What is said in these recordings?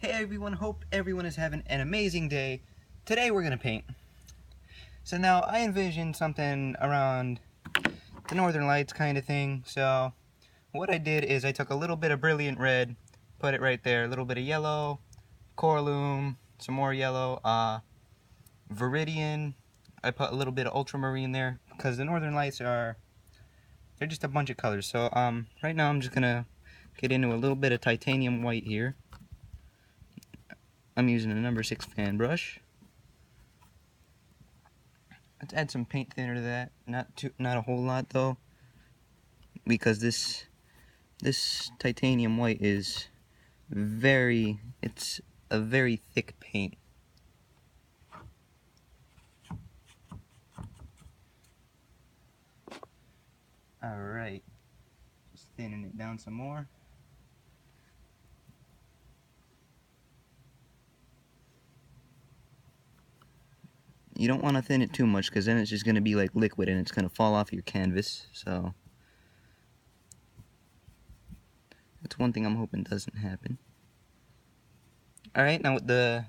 Hey everyone, hope everyone is having an amazing day. Today we're going to paint. So now I envisioned something around the Northern Lights kind of thing. So what I did is I took a little bit of brilliant red, put it right there, a little bit of yellow, coralum, some more yellow, viridian. I put a little bit of ultramarine there because the Northern Lights they're just a bunch of colors. So right now I'm just going to get into a little bit of titanium white here. I'm using a number 6 fan brush. Let's add some paint thinner to that. Not a whole lot though, because this titanium white is it's a very thick paint. Alright, just thinning it down some more. You don't want to thin it too much because then it's just going to be like liquid and it's going to fall off your canvas. So that's one thing I'm hoping doesn't happen. Alright, now with the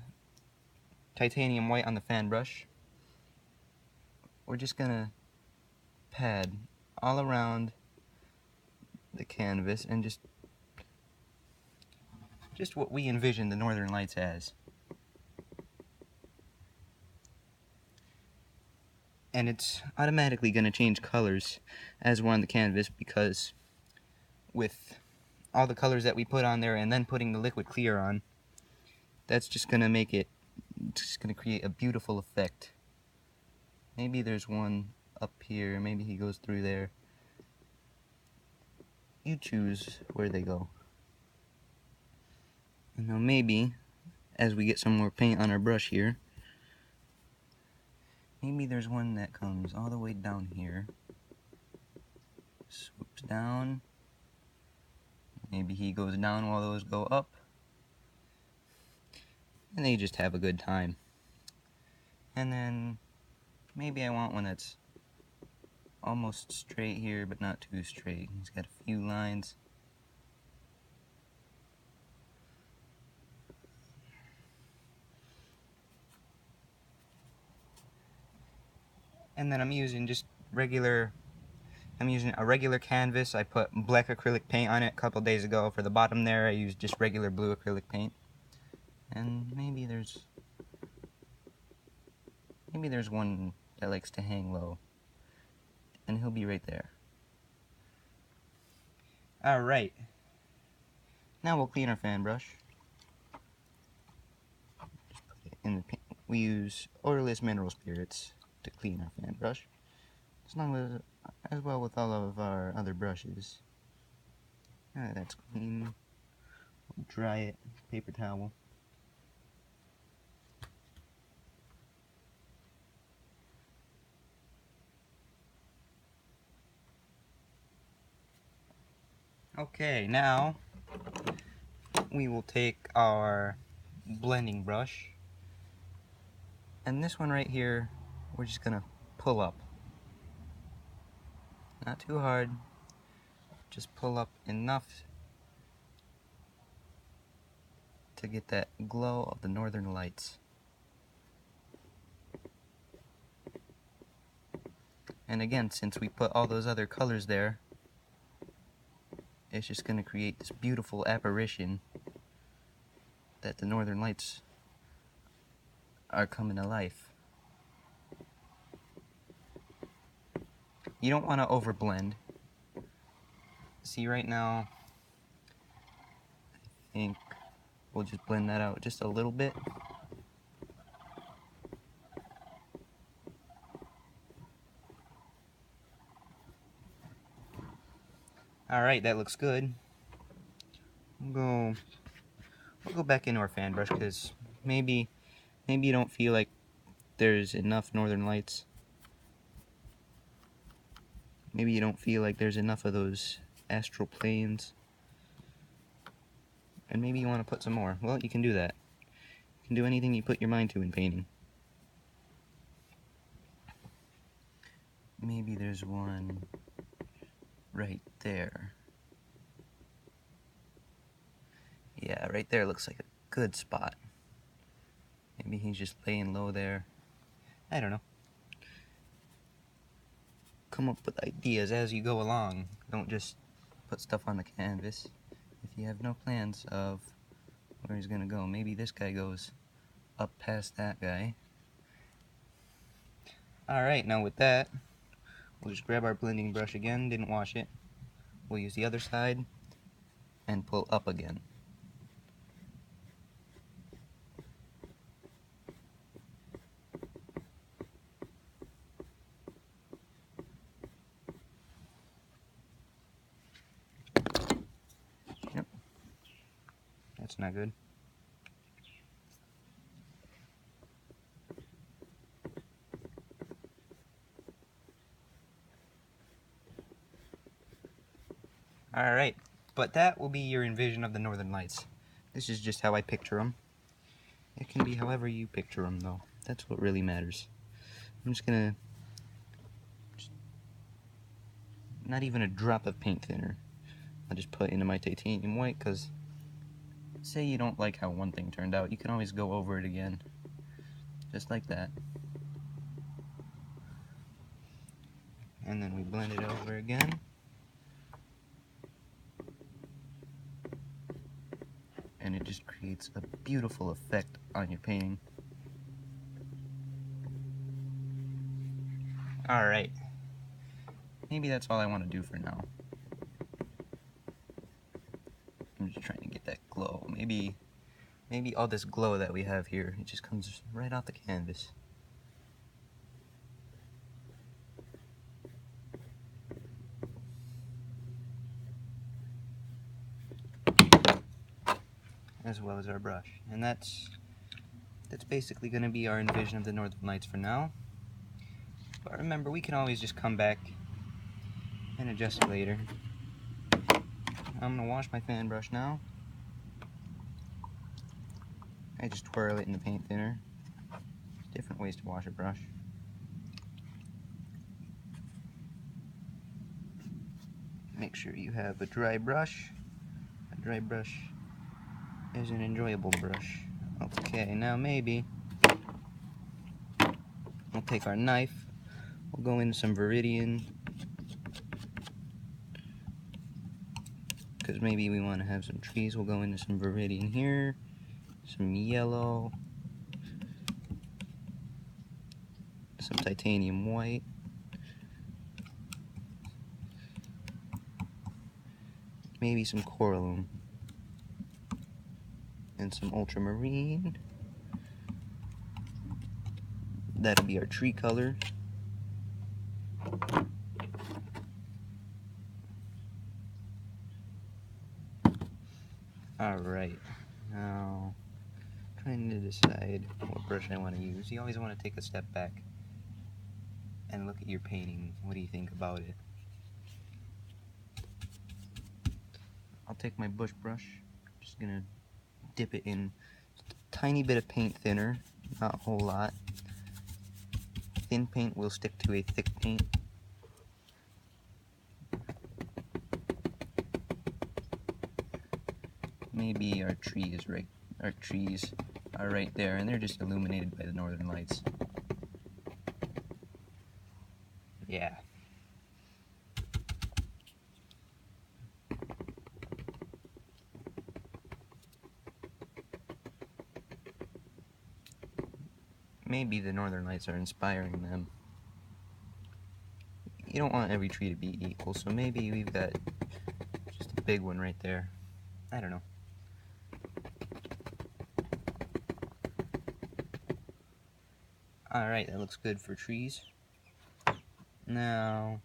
titanium white on the fan brush, we're just going to pad all around the canvas and just what we envision the Northern Lights as. And it's automatically going to change colors as we're on the canvas, because with all the colors that we put on there and then putting the liquid clear on, that's just going to make it, just going to create a beautiful effect. Maybe there's one up here, maybe he goes through there. You choose where they go. And now maybe, as we get some more paint on our brush here, maybe there's one that comes all the way down here, swoops down. Maybe he goes down while those go up. And they just have a good time. And then maybe I want one that's almost straight here, but not too straight. He's got a few lines. And then I'm using a regular canvas. I put black acrylic paint on it a couple days ago. For the bottom there, I used just regular blue acrylic paint. And maybe there's one that likes to hang low. And he'll be right there. Alright. Now we'll clean our fan brush. We use odorless mineral spirits to clean our fan brush, as well with all of our other brushes. That's clean. We'll dry it, paper towel. Okay, now we will take our blending brush, and this one right here, we're just gonna pull up. Not too hard, just pull up enough to get that glow of the Northern Lights. And again, since we put all those other colors there, it's just going to create this beautiful apparition that the Northern Lights are coming to life. You don't want to overblend. See, right now, I think we'll just blend that out just a little bit. Alright, that looks good. We'll go back into our fan brush, because maybe you don't feel like there's enough Northern Lights. Maybe you don't feel like there's enough of those astral planes. And maybe you want to put some more. Well, you can do that. You can do anything you put your mind to in painting. Maybe there's one right there. Yeah, right there looks like a good spot. Maybe he's just laying low there. I don't know. Come up with ideas as you go along. Don't just put stuff on the canvas if you have no plans of where he's gonna go. Maybe this guy goes up past that guy. Alright, now with that, we'll just grab our blending brush again, didn't wash it. We'll use the other side and pull up again. Yep. That's not good. Alright, but that will be your envision of the Northern Lights. This is just how I picture them. It can be however you picture them, though. That's what really matters. I'm just gonna... not even a drop of paint thinner. I'll just put into my titanium white, because say you don't like how one thing turned out, you can always go over it again. Just like that. And then we blend it over again. And it just creates a beautiful effect on your painting. Alright. Maybe that's all I want to do for now. I'm just trying to get that glow. Maybe all this glow that we have here, it just comes right off the canvas. As well as our brush. And that's basically going to be our envision of the Northern Lights for now. But remember, we can always just come back and adjust later. I'm going to wash my fan brush now. I just twirl it in the paint thinner. Different ways to wash a brush. Make sure you have a dry brush. A dry brush is an enjoyable brush. Okay, now maybe we'll take our knife, we'll go into some Viridian, because maybe we want to have some trees. We'll go into some Viridian here, some yellow, some titanium white, maybe some coralline, and some ultramarine. That'll be our tree color. Alright, now trying to decide what brush I want to use. You always want to take a step back and look at your painting. What do you think about it? I'll take my bush brush, just gonna dip it in just a tiny bit of paint thinner, not a whole lot. Thin paint will stick to a thick paint. Maybe our trees are right there, and they're just illuminated by the Northern Lights. Yeah. Maybe the Northern Lights are inspiring them. You don't want every tree to be equal, so maybe we've got just a big one right there. I don't know. Alright, that looks good for trees. Now,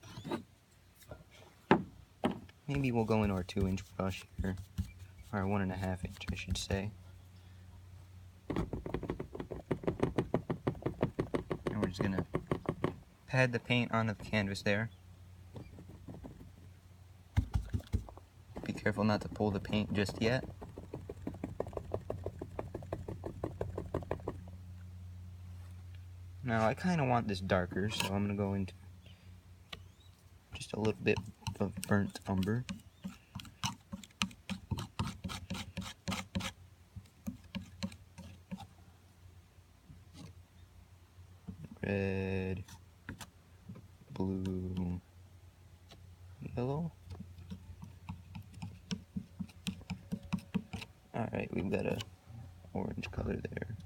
maybe we'll go into our 2-inch brush here, or 1.5 inch, I should say. And we're just gonna pad the paint onto the canvas there. Be careful not to pull the paint just yet. Now I kind of want this darker, so I'm going to go into just a little bit of burnt umber. red, blue, yellow. Alright, we've got a orange color there.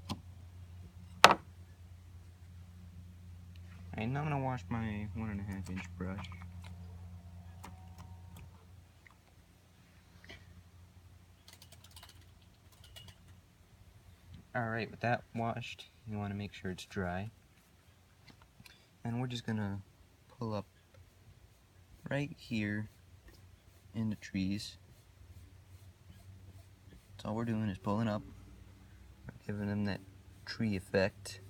Alright, now I'm gonna wash my 1.5 inch brush. Alright, with that washed, you want to make sure it's dry. And we're just gonna pull up right here in the trees. That's all we're doing is pulling up. We're giving them that tree effect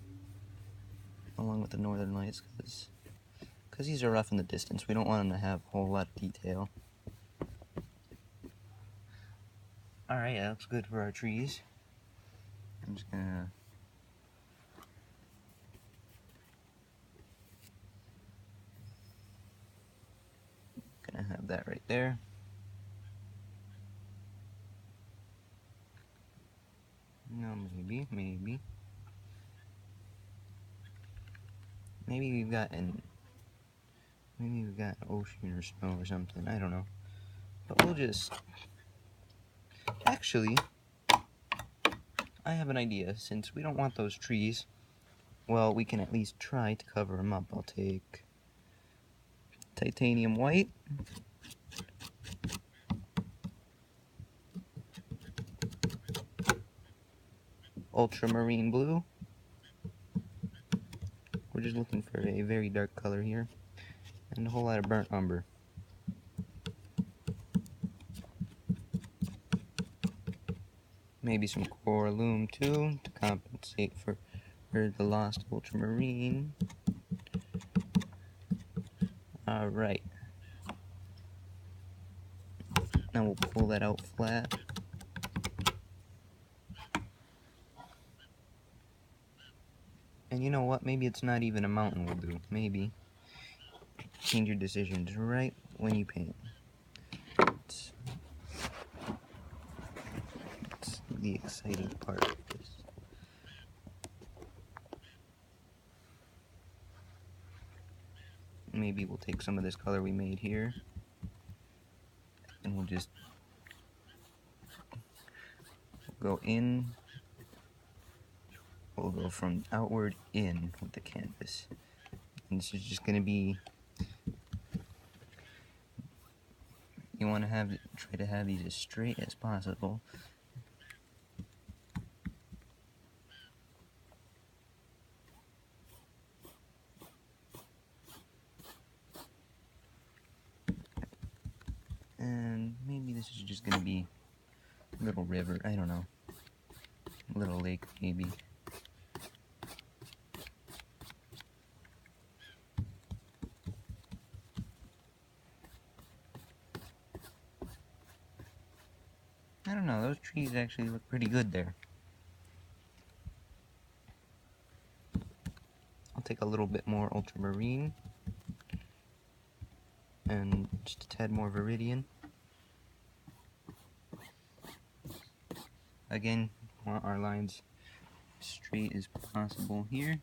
along with the northern lights because these are off in the distance. We don't want them to have a whole lot of detail. Alright, that looks good for our trees. I'm just gonna have that right there. No, maybe we've got an ocean or snow or something. I don't know, but we'll just. Actually, I have an idea. Since we don't want those trees, well, we can at least try to cover them up. I'll take titanium white. Ultramarine blue. We're just looking for a very dark color here. And a whole lot of burnt umber. Maybe some coralum too, to compensate for the lost ultramarine. Alright. Now we'll pull that out flat. And you know what? Maybe it's not even a mountain will do. Maybe. Change your decisions right when you paint. It's the exciting part of this. Maybe we'll take some of this color we made here and we'll just go in. We'll go from outward in with the canvas. And this is just going to be, you want to try to have these as straight as possible. And maybe this is just going to be a little river, I don't know. A little lake, maybe. I don't know, those trees actually look pretty good there. I'll take a little bit more ultramarine and just a tad more viridian. Again, want our lines straight as possible here.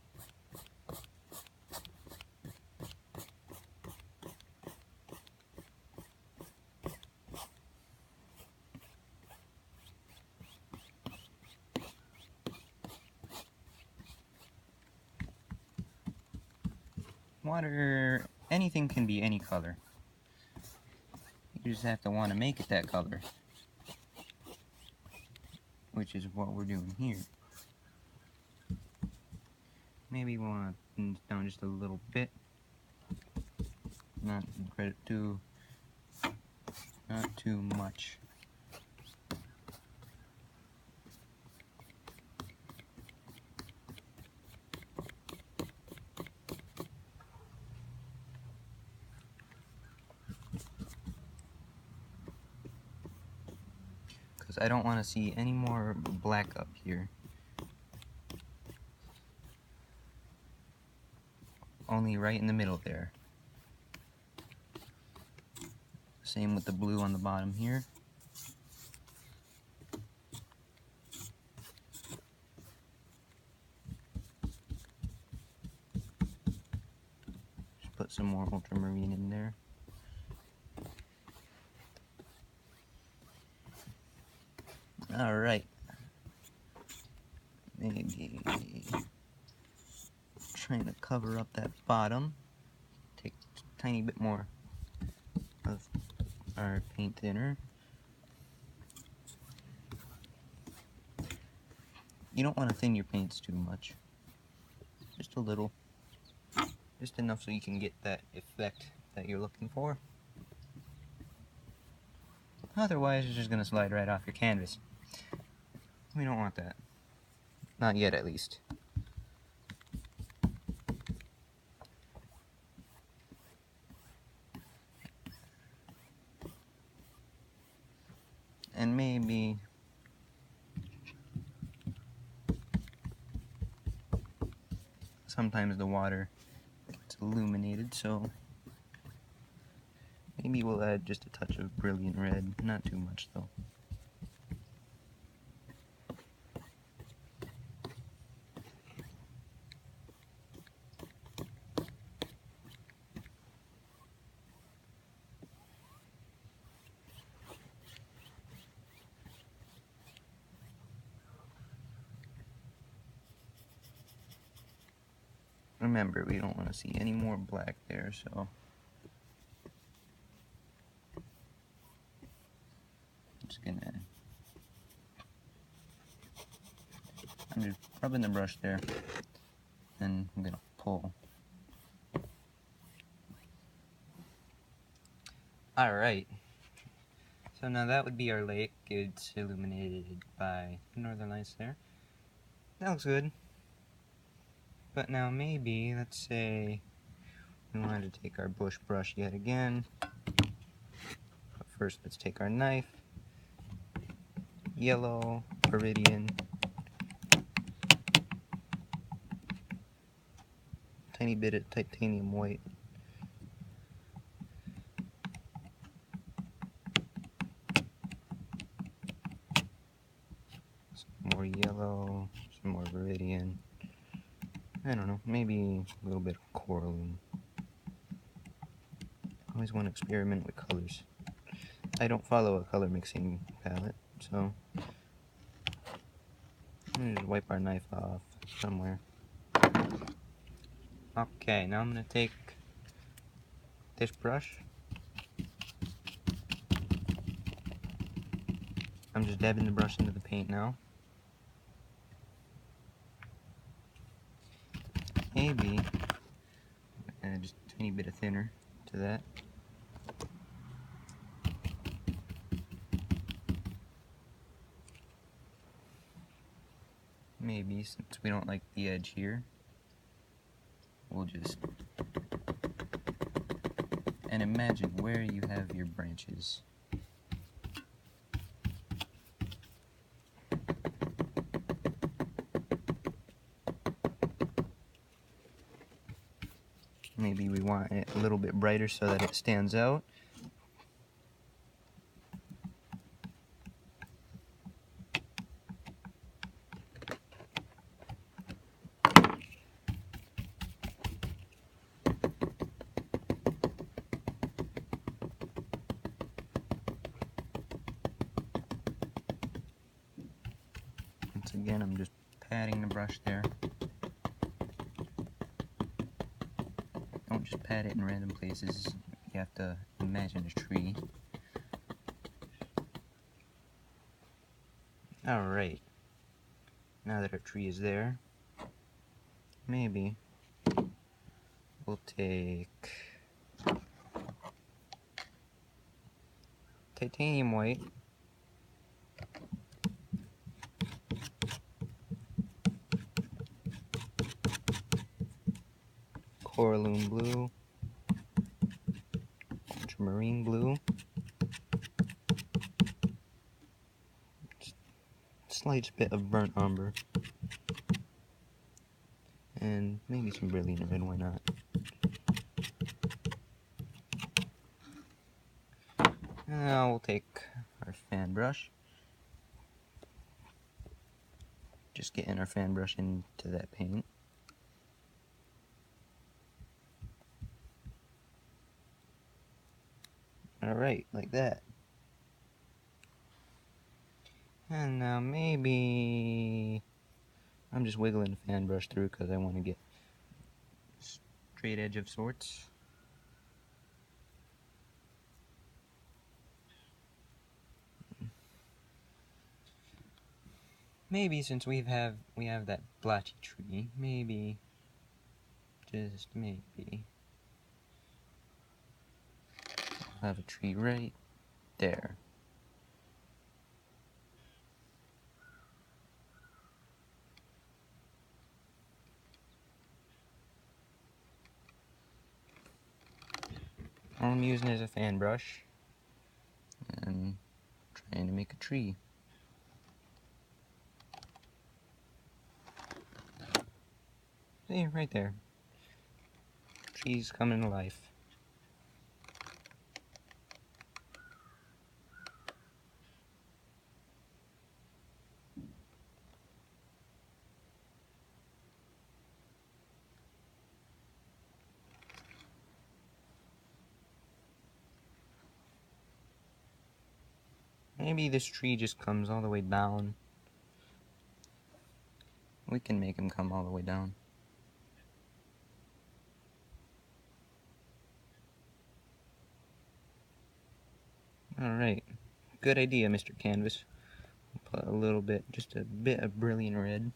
Water, anything can be any color. You just have to want to make it that color, which is what we're doing here. Maybe we want to thin down just a little bit, not too much. Because I don't want to see any more black up here. Only right in the middle there. Same with the blue on the bottom here. put some more ultramarine in there. Alright. Maybe trying to cover up that bottom. Take a tiny bit more of our paint thinner. You don't want to thin your paints too much. Just a little. Just enough so you can get that effect that you're looking for. Otherwise, it's just going to slide right off your canvas. We don't want that. Not yet, at least. And maybe sometimes the water gets illuminated, so maybe we'll add just a touch of brilliant red. Not too much, though. Remember, we don't want to see any more black there, so I'm just rubbing the brush there, and I'm gonna pull. Alright, so now that would be our lake. It's illuminated by northern lights there. That looks good. But now maybe, let's say, we wanted to take our bush brush yet again. But first, let's take our knife, yellow, viridian, tiny bit of titanium white. Some more yellow, some more viridian. I don't know, maybe a little bit of coralline. Always want to experiment with colors. I don't follow a color mixing palette, so I'm gonna just wipe our knife off somewhere. Okay, now I'm gonna take this brush. I'm just dabbing the brush into the paint now. Maybe add just a tiny bit of thinner to that. Maybe, since we don't like the edge here, we'll just... And imagine where you have your branches. Maybe we want it a little bit brighter so that it stands out. Once again, I'm just patting the brush there. Don't just pat it in random places. You have to imagine a tree. Alright. Now that our tree is there, maybe we'll take titanium white, coralline blue, ultramarine blue, slight bit of burnt umber, and maybe some brilliant red, why not? Now we'll take our fan brush, just getting our fan brush into that paint. Alright, like that. And now maybe I'm just wiggling the fan brush through because I want to get straight edge of sorts. Maybe since we have that blotchy tree, maybe, just maybe, I'll have a tree right there. All I'm using is a fan brush and trying to make a tree. See, right there. Trees coming to life. Maybe this tree just comes all the way down. We can make him come all the way down. Alright. Good idea, Mr. Canvas. Put a little bit, just a bit of brilliant red.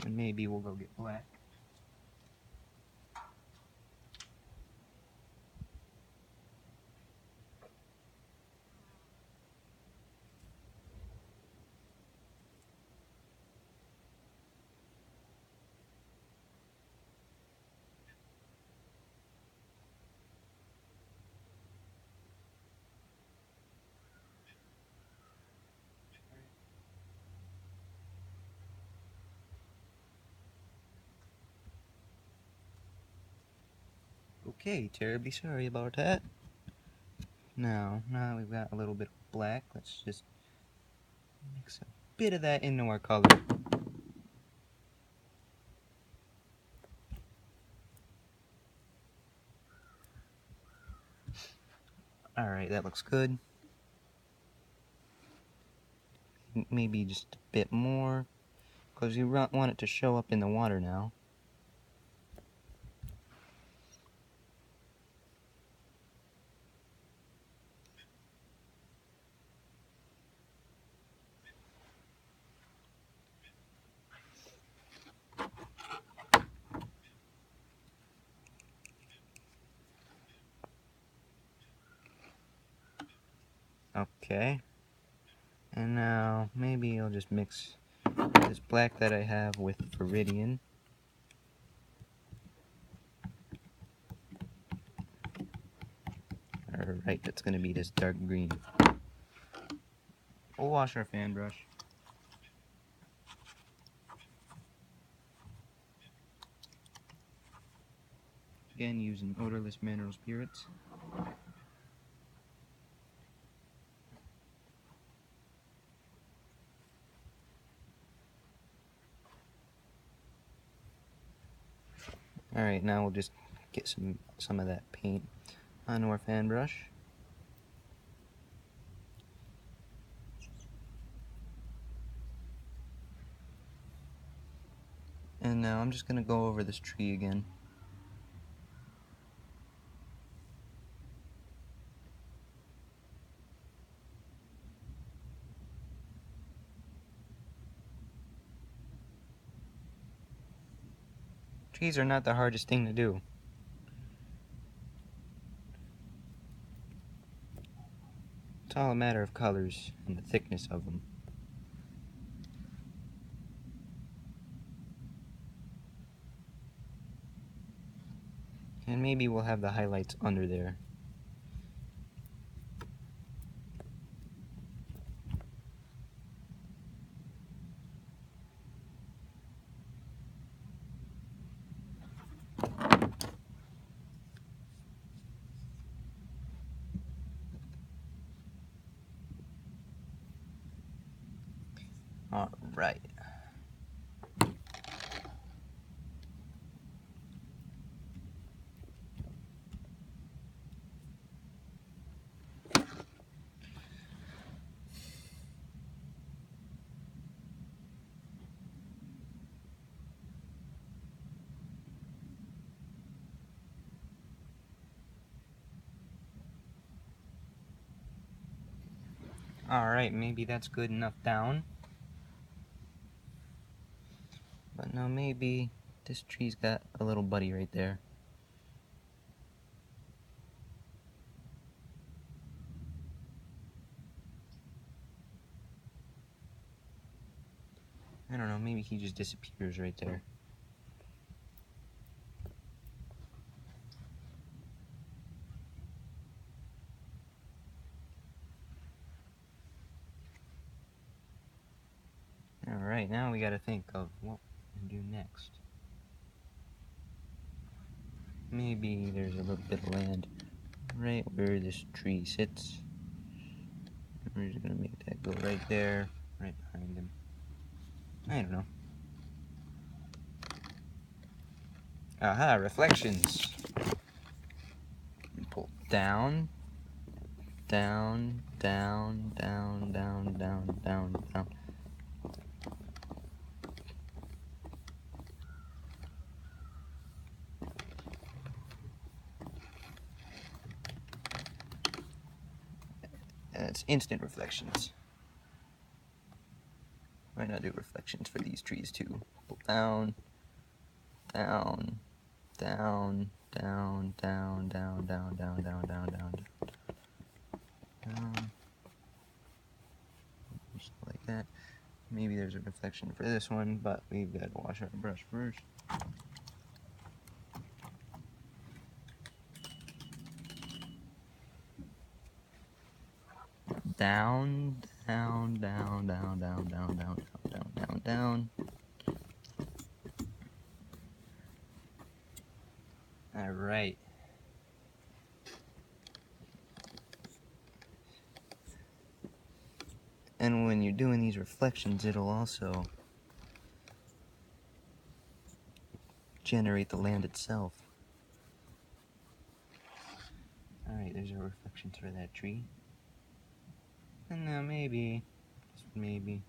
And maybe we'll go get black. Okay, terribly sorry about that. Now we've got a little bit of black. Let's just mix a bit of that into our color. Alright, that looks good. Maybe just a bit more, because you want it to show up in the water now. Okay. And now maybe I'll just mix this black that I have with Viridian. Alright, that's going to be this dark green. We'll wash our fan brush. Again, using odorless mineral spirits. Alright, now we'll just get some of that paint onto our fan brush. And now I'm just going to go over this tree again. Trees are not the hardest thing to do. It's all a matter of colors and the thickness of them. And maybe we'll have the highlights under there. Alright. Alright, maybe that's good enough down. But no, maybe this tree's got a little buddy right there. I don't know, maybe he just disappears right there. Alright, now we gotta think of what to do next. Maybe there's a little bit of land right where this tree sits. We're just gonna make that go right there, right behind him. I don't know. Aha, reflections. Pull down, down, down, down, down, down, down, down. And it's instant reflections. Why not do reflections for these trees too? Pull down, down, down, down, down, down, down, down, down, down, down, down. Just like that. Maybe there's a reflection for this one, but we've got to wash our brush first. Down, down, down, down, down, down, down, down, down, down. All right. And when you're doing these reflections, it'll also generate the land itself. Alright, there's our reflections for that tree. And now maybe, just maybe,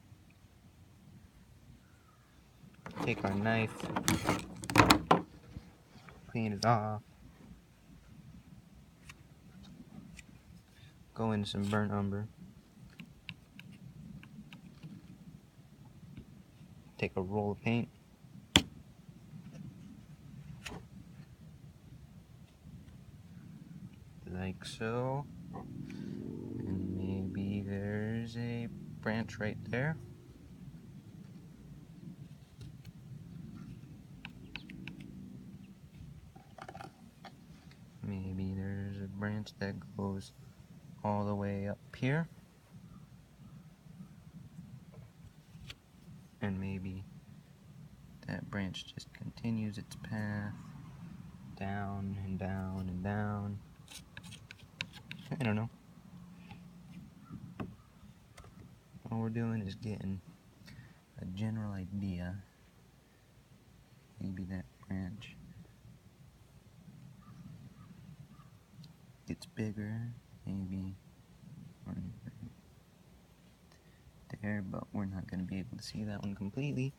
take our knife, clean it off, go into some burnt umber, take a roll of paint, like so, and maybe there's a branch right there. Maybe there's a branch that goes all the way up here. And maybe that branch just continues its path down and down and down. I don't know. All we're doing is getting a general idea. Maybe that branch gets bigger, maybe one there, but we're not going to be able to see that one completely.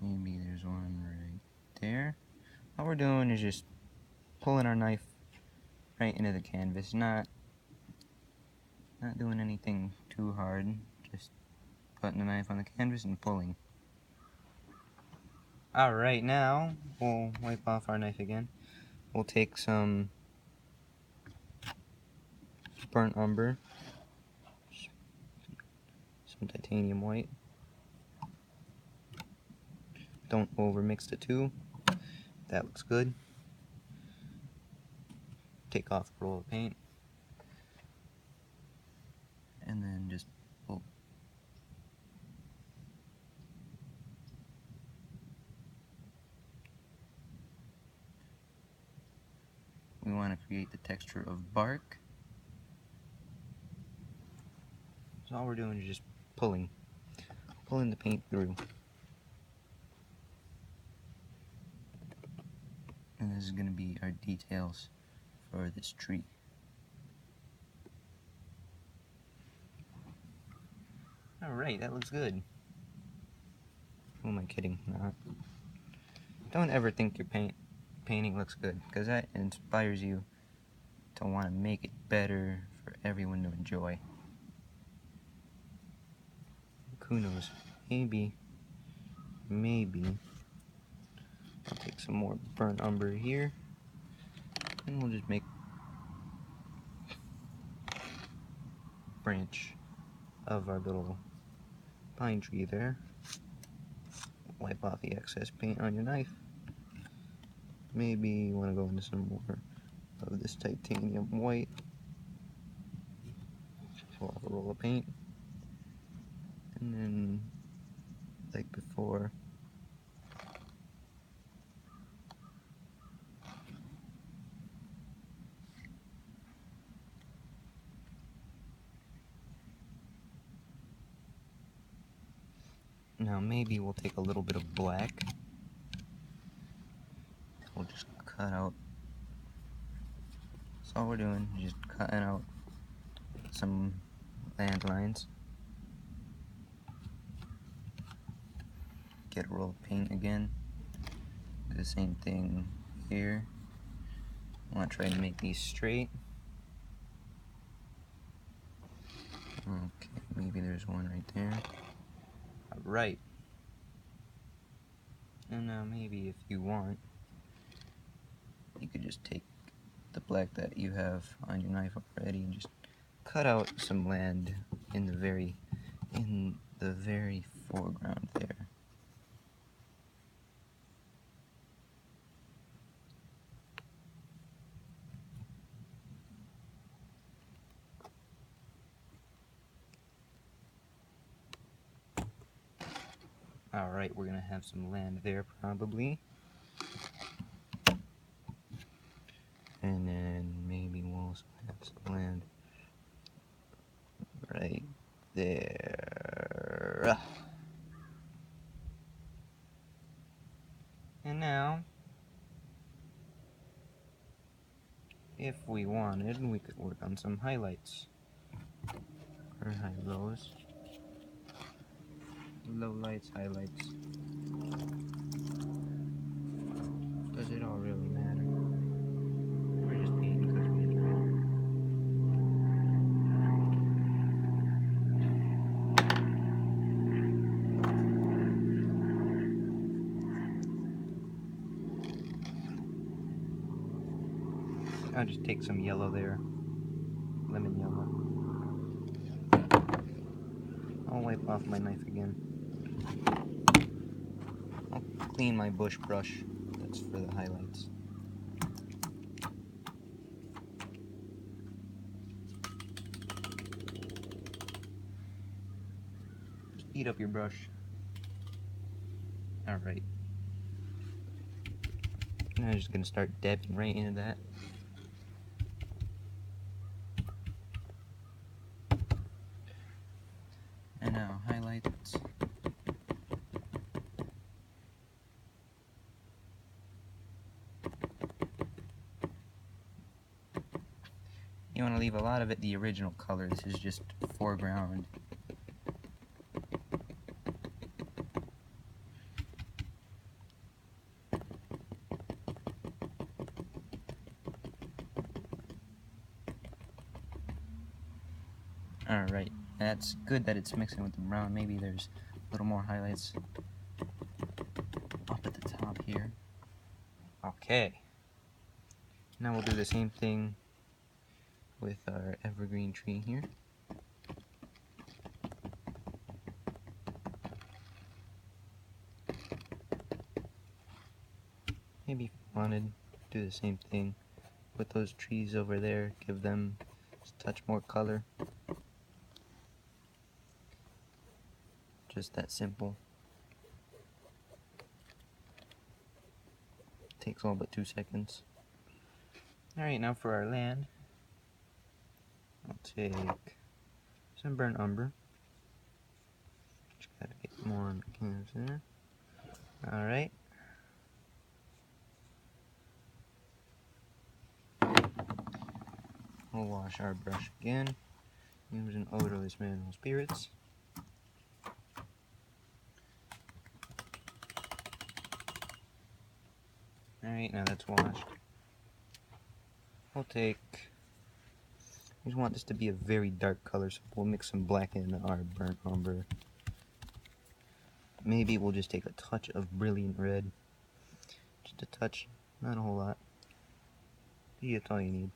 Maybe there's one right there. All we're doing is just pulling our knife right into the canvas, not doing anything too hard, just putting the knife on the canvas and pulling. Alright, now we'll wipe off our knife again. We'll take some burnt umber, some titanium white. Don't overmix the two. That looks good. Take off a roll of paint. And then just pull. We want to create the texture of bark. So all we're doing is just pulling the paint through. And this is going to be our details for this tree. Alright, that looks good. Who am I kidding? Not. don't ever think your painting looks good, because that inspires you to want to make it better for everyone to enjoy. Who knows? Maybe I'll take some more burnt umber here, and we'll just make a branch of our little pine tree there. Wipe off the excess paint on your knife. Maybe you want to go into some more of this titanium white. Pull off a roll of paint, and then, like before, now maybe we'll take a little bit of black. We'll just cut out. That's all we're doing, just cutting out some landlines. Get a roll of paint again. Do the same thing here. I want to try to make these straight. Okay, maybe there's one right there. Alright. And now maybe if you want, you could just take the black that you have on your knife already and just cut out some land in the very foreground there. Alright, we're gonna have some land there probably. And then maybe we'll also have some land right there. And now, if we wanted, we could work on some highlights. Or high-lows. Low lights, highlights. Does it all really matter? We're just painting because we enjoy it. I'll just take some yellow there. Lemon yellow. I'll wipe off my knife again. I'll clean my bush brush. That's for the highlights. Just beat up your brush. Alright. Now I'm just gonna start dabbing right into that. And now highlights. You want to leave a lot of it the original color. This is just foreground. Alright, that's good that it's mixing with the brown. Maybe there's a little more highlights up at the top here. Okay. Now we'll do the same thing with our evergreen tree here. Maybe if you wanted, do the same thing with those trees over there, give them just a touch more color. Just that simple. Takes all but 2 seconds. Alright, now for our land. I'll take some burnt umber. Just gotta get more on the canvas there. Alright. We'll wash our brush again using odorless mineral spirits. now that's washed. We'll take... We just want this to be a very dark color, so we'll mix some black in our burnt umber. Maybe we'll just take a touch of brilliant red. Just a touch, not a whole lot. Yeah, that's all you need.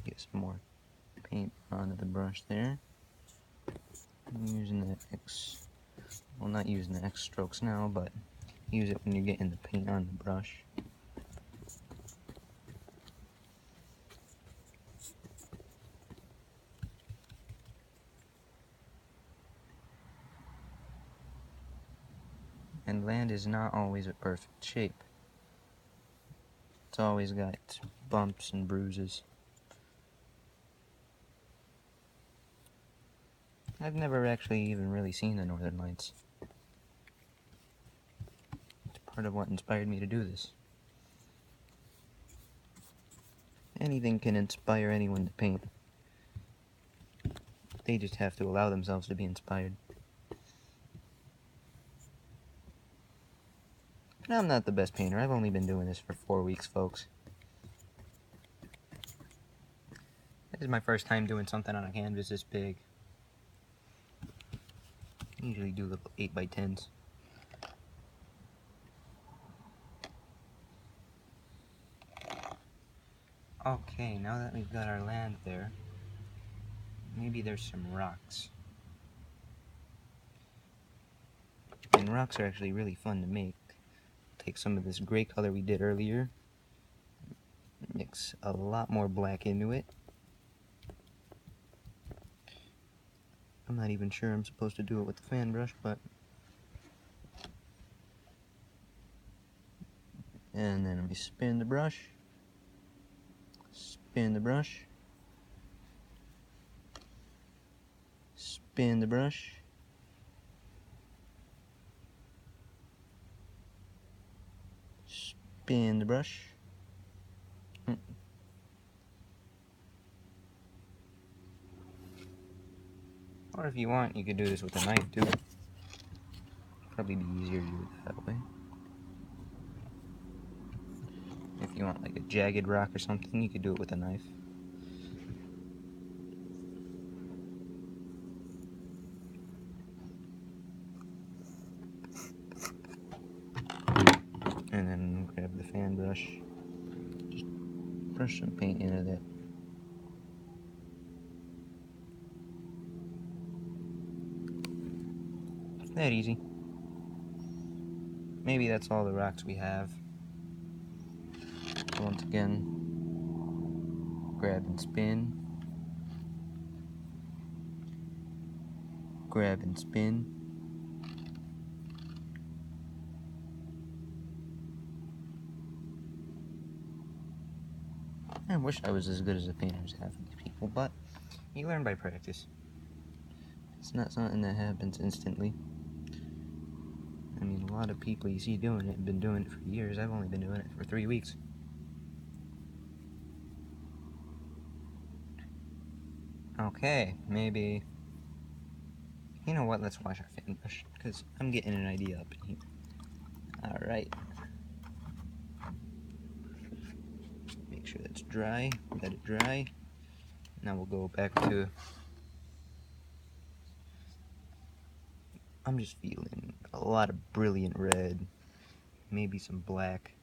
Get some more paint onto the brush there. I'm using the X, well, not using the X strokes now, but use it when you're getting the paint on the brush. And land is not always a perfect shape. It's always got bumps and bruises. I've never actually even really seen the Northern Lights. It's part of what inspired me to do this. Anything can inspire anyone to paint. They just have to allow themselves to be inspired. Now, I'm not the best painter. I've only been doing this for 4 weeks, folks. This is my first time doing something on a canvas this big. I usually do little 8x10s. Okay, now that we've got our land there, maybe there's some rocks. And rocks are actually really fun to make. Take some of this gray color we did earlier, mix a lot more black into it. I'm not even sure I'm supposed to do it with the fan brush, but... And then we spin the brush, spin the brush, spin the brush, spin the brush. Or if you want, you could do this with a knife too. Probably be easier to do it that way. If you want like a jagged rock or something, you could do it with a knife. And then grab the fan brush, just brush some paint into that. That easy. Maybe that's all the rocks we have. So once again, grab and spin, grab and spin. I wish I was as good as the painters half of these people, but you learn by practice. It's not something that happens instantly. I mean, a lot of people you see doing it have been doing it for years. I've only been doing it for 3 weeks. Okay, maybe... You know what, let's wash our fan brush, because I'm getting an idea up in here. Alright. Make sure that's dry, let it dry. Now we'll go back to... I'm just feeling a lot of brilliant red, maybe some black.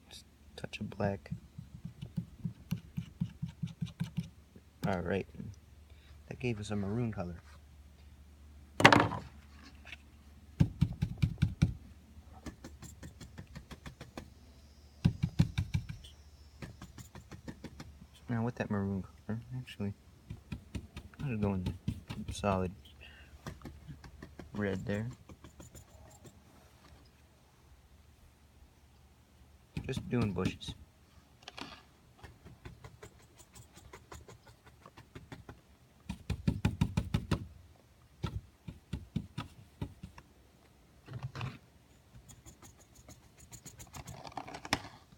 Just a touch of black. Alright, that gave us a maroon color. Now with that maroon color, actually, I'll just go in solid red there. Just doing bushes.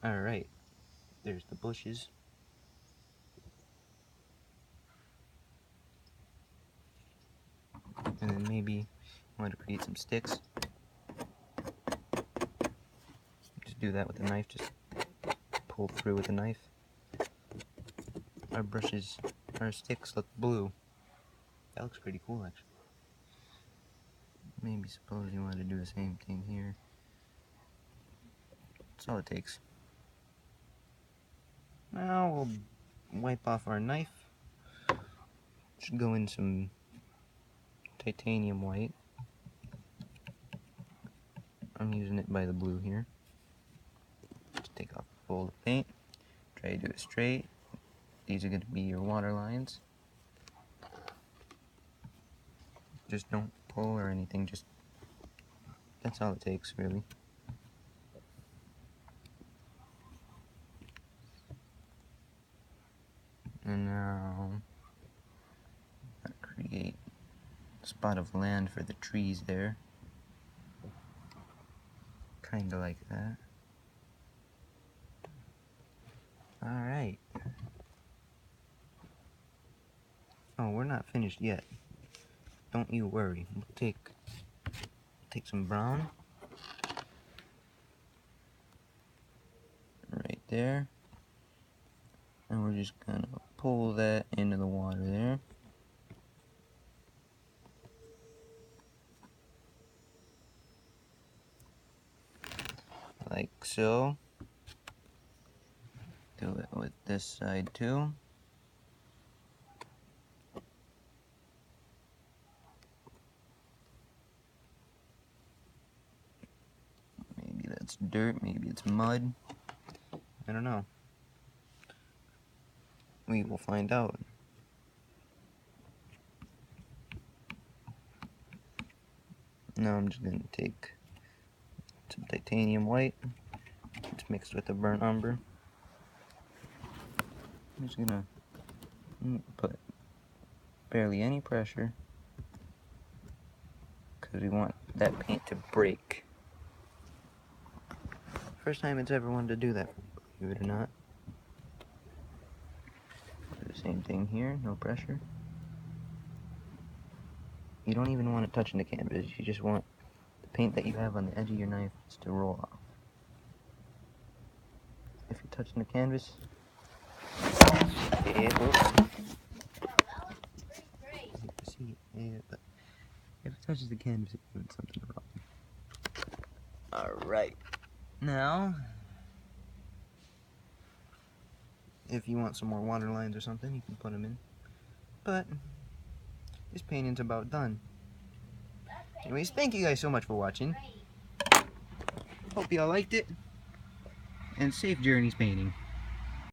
Alright, there's the bushes. And then maybe I want to create some sticks. Just do that with a knife, just pull through with a knife. Our sticks look blue. That looks pretty cool, actually. Maybe suppose you want to do the same thing here. That's all it takes. Now we'll wipe off our knife. Should go in some titanium white. I'm using it by the blue here. Just take off a fold of paint. Try to do it straight. These are going to be your water lines. Just don't pull or anything, just that's all it takes, really. And now create a spot of land for the trees there. Kinda like that. Alright. Oh, we're not finished yet. Don't you worry. We'll take some brown. Right there. And we're just gonna pull that into the water there. Like so. Do it with this side too. Maybe that's dirt, maybe it's mud. I don't know. We will find out. Now I'm just going to take some titanium white. It's mixed with a burnt umber. I'm just going to put barely any pressure because we want that paint to break. First time it's ever wanted to do that, believe it or not. Do the same thing here, no pressure. You don't even want it touching the canvas, you just want the paint that you have on the edge of your knife to roll off. If you're touching the canvas, but if it touches the canvas, it's doing something wrong. Alright, now, if you want some more water lines or something, you can put them in. But this painting's about done. Anyways, thank you guys so much for watching. Hope y'all liked it. And safe journeys painting.